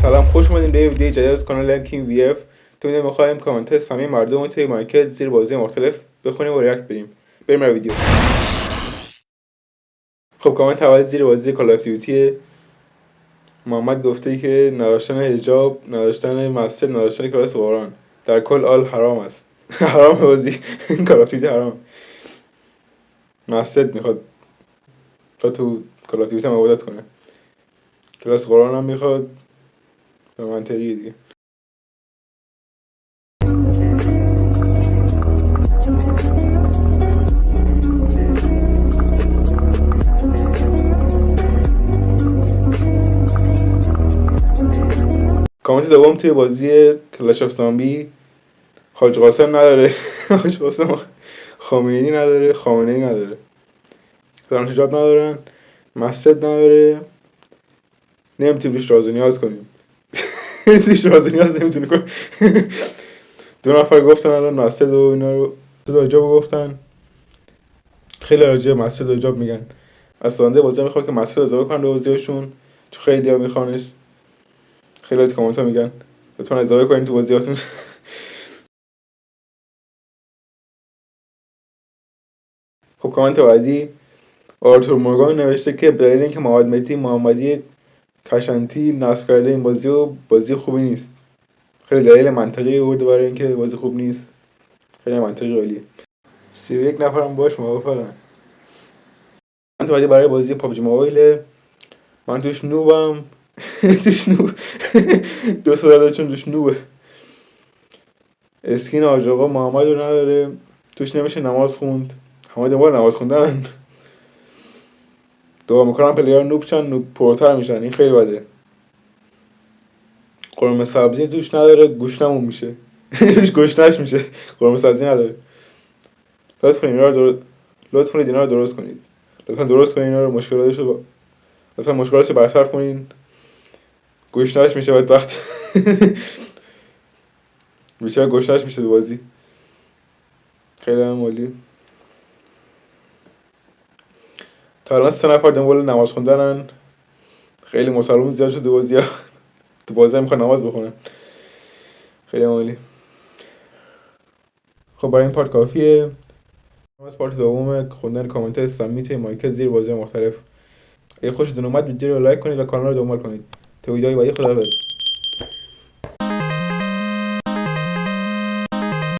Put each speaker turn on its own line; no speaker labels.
سلام، خوش اومدین به ویدیو جدید از کانال کینگ وی اف. تو اینجا می‌خوایم کامنت همه مردم رو توی مارکت زیر بازی مختلف بخونیم و ریاکت بریم رو ویدیو. خب کامنت اول زیر بازی کال اف دیوتی محمد گفته که نداشتن حجاب، نداشتن مسجد، نداشتن کلاس قرآن در کل آل حرام است. حرام بازی کال اف دیوتی حرام. مسجد میخواد تا تو کال اف دیوتی هم عبادت کنه، کلاس قرآن هم میخواد، به منطقیه دیگه. کامنت دوم توی بازی کلاش آف زامبی حاج قاسم نداره. حاج قاسم خامنه‌ای نداره، خامنه‌ای نداره، زن حجاب ندارن، مسجد نداره، نمیتونیم روش راز و نیاز کنیم. روش راز و نیاز نمیتونیم کنیم. دو نفر گفتن الان مسجد و اینا رو حجاب گفتن، خیلی راجع به مسجد و حجاب میگن. از سازنده بازی میخواد که مسجد رو اضافه کنن به بازیاشون، چون خیلی ها میخوانش. خیلی تو کامنت ها میگن لطفا اضافه کنین تو بازیاتون. خب کامنت بعدی آرتور مورگان نوشته که به دلیل اینکه محمد مهدی محمدی کشانتی نصب کرده این بازی و بازی خوبی نیست. خیلی دلیل منطقی بود برای اینکه بازی خوب نیست، خیلی منطقی عالیه. 31 نفرم باش موافقن. من تو برای بازی پابجی موبایل، من توش نوبم. توش نوب. دو سال چون توش نوبه. اسکین آج آقا محمد رو نداره، توش نمیشه نماز خوند. همه دنبال نماز خوندن. دعا میکنم پلیر نوب چن، نوب پروتر میشن، این خیلی بده. قرمه سبزی توش نداره، گوشتمون میشه. توش گوشتش میشه، قرمه سبزی نداره. لطف کنید اینا رو درست کنید. لطفا درست کنید اینا رو، مشکلاتشو برطرف کنین. گوشتش میشه بعد وقت بیشتر گوشتش میشه تو بازی. خیلی هم عالی. تا الان 3 نفر دنبال نماز خوندنن. خیلی مسلمون زیاد شده بازی ها. تو بازی هم میخوان نماز بخونن. خیلی عالی. خب برای این پارت کافیه. از پارت دوم خوندن کامنت های سمیت مایکل زیر بازی مختلف. اگه خوشتون اومد ویدیو رو لایک کنید و کانال رو دنبال کنید. تا ویدیوهای بعدی خداحافظ.